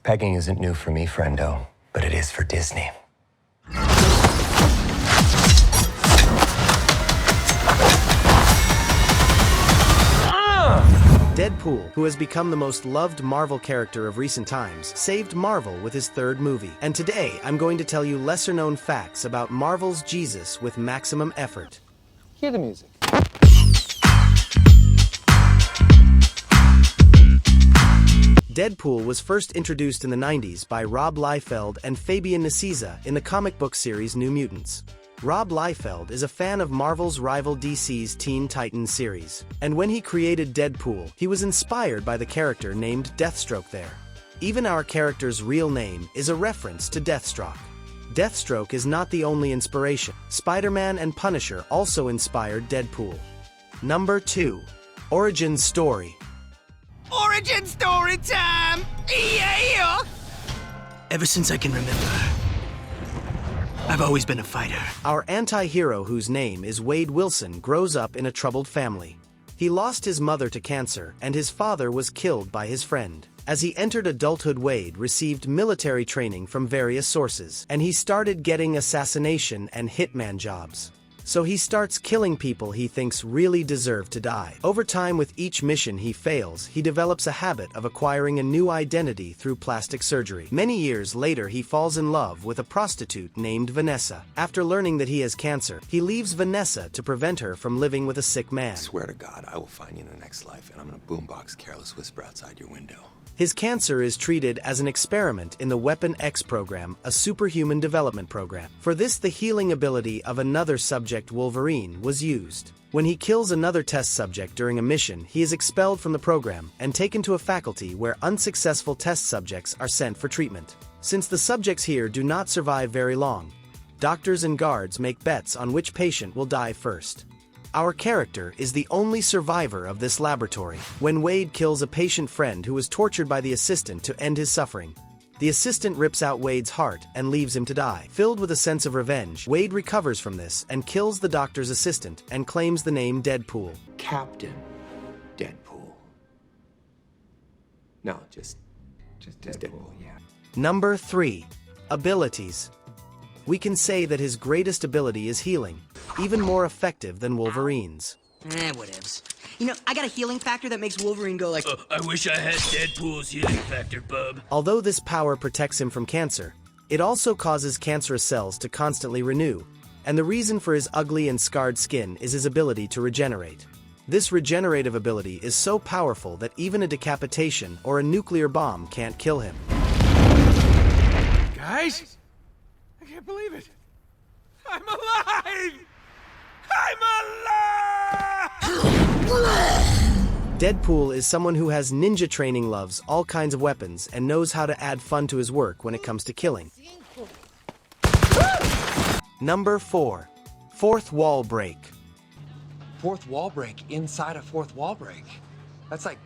Pegging isn't new for me, friendo, but it is for Disney. Deadpool, who has become the most loved Marvel character of recent times, saved Marvel with his third movie. And today, I'm going to tell you lesser-known facts about Marvel's Jesus with maximum effort. Hear the music. Deadpool was first introduced in the 90s by Rob Liefeld and Fabian Nicieza in the comic book series New Mutants. Rob Liefeld is a fan of Marvel's rival DC's Teen Titans series, and when he created Deadpool, he was inspired by the character named Deathstroke there. Even our character's real name is a reference to Deathstroke. Deathstroke is not the only inspiration. Spider-Man and Punisher also inspired Deadpool. Number 2. Origin Story. Origin story time! Yeah! Ever since I can remember, I've always been a fighter. Our anti-hero, whose name is Wade Wilson, grows up in a troubled family. He lost his mother to cancer, and his father was killed by his friend. As he entered adulthood, Wade received military training from various sources, and he started getting assassination and hitman jobs. So he starts killing people he thinks really deserve to die. Over time, with each mission he fails, he develops a habit of acquiring a new identity through plastic surgery. Many years later, he falls in love with a prostitute named Vanessa. After learning that he has cancer, he leaves Vanessa to prevent her from living with a sick man. I swear to God, I will find you in the next life, and I'm gonna boombox Careless Whisper outside your window. His cancer is treated as an experiment in the Weapon X program, a superhuman development program. For this, the healing ability of another subject, Wolverine, was used. When he kills another test subject during a mission, he is expelled from the program and taken to a faculty where unsuccessful test subjects are sent for treatment. Since the subjects here do not survive very long, doctors and guards make bets on which patient will die first. Our character is the only survivor of this laboratory. When Wade kills a patient friend who was tortured by the assistant to end his suffering, the assistant rips out Wade's heart and leaves him to die. Filled with a sense of revenge, Wade recovers from this and kills the doctor's assistant and claims the name Deadpool. Captain Deadpool. No, just Deadpool, yeah. Number 3. Abilities. We can say that his greatest ability is healing, even more effective than Wolverine's. Whatevs. You know, I got a healing factor that makes Wolverine go like, I wish I had Deadpool's healing factor, bub. Although this power protects him from cancer, it also causes cancerous cells to constantly renew, and the reason for his ugly and scarred skin is his ability to regenerate. This regenerative ability is so powerful that even a decapitation or a nuclear bomb can't kill him. Guys? I can't believe it. I'm alive! I'm alive! Deadpool is someone who has ninja training, loves all kinds of weapons, and knows how to add fun to his work when it comes to killing. Number 4. Fourth wall break. Fourth wall break inside a fourth wall break. That's like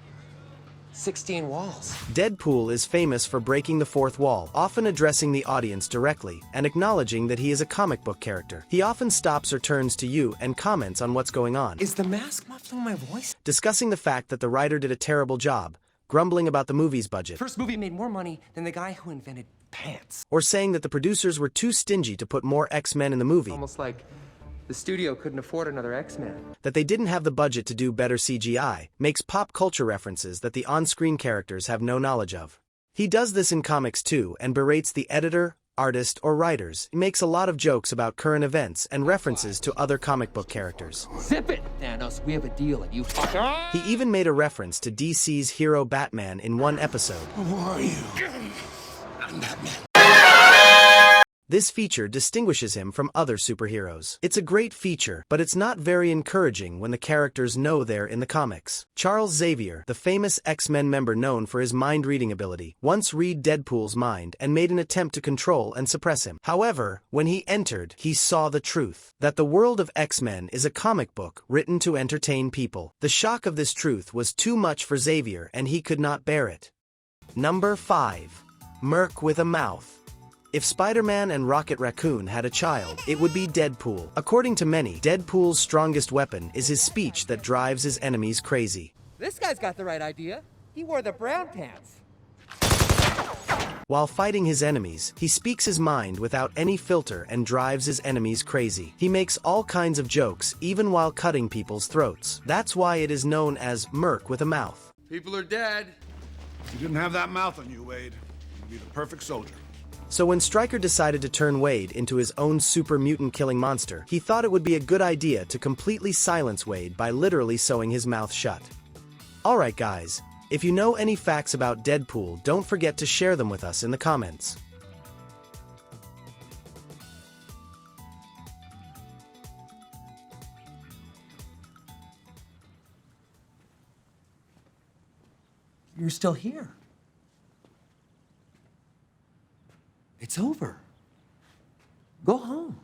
16 walls. Deadpool is famous for breaking the fourth wall, often addressing the audience directly and acknowledging that he is a comic book character. He often stops or turns to you and comments on what's going on. Is the mask muffling my voice? Discussing the fact that the writer did a terrible job, grumbling about the movie's budget, First movie made more money than the guy who invented pants. or saying that the producers were too stingy to put more X-Men in the movie, Almost like the studio couldn't afford another X-Men. that they didn't have the budget to do better CGI, makes pop culture references that the on-screen characters have no knowledge of. He does this in comics too and berates the editor, artist, or writers. He makes a lot of jokes about current events and references to other comic book characters. Zip it, Thanos. We have a deal and you fucker. He even made a reference to DC's hero Batman in one episode. Who are you? I'm Batman. This feature distinguishes him from other superheroes. It's a great feature, but it's not very encouraging when the characters know they're in the comics. Charles Xavier, the famous X-Men member known for his mind-reading ability, once read Deadpool's mind and made an attempt to control and suppress him. However, when he entered, he saw the truth, that the world of X-Men is a comic book written to entertain people. The shock of this truth was too much for Xavier and he could not bear it. Number 5. Merc with a mouth. If Spider-Man and Rocket Raccoon had a child, it would be Deadpool. According to many, Deadpool's strongest weapon is his speech that drives his enemies crazy. This guy's got the right idea. He wore the brown pants. While fighting his enemies, he speaks his mind without any filter and drives his enemies crazy. He makes all kinds of jokes, even while cutting people's throats. That's why it is known as Merc with a mouth. People are dead. If you didn't have that mouth on you, Wade, you'd be the perfect soldier. So when Stryker decided to turn Wade into his own super mutant killing monster, he thought it would be a good idea to completely silence Wade by literally sewing his mouth shut. Alright guys, if you know any facts about Deadpool, don't forget to share them with us in the comments. You're still here. It's over. Go home.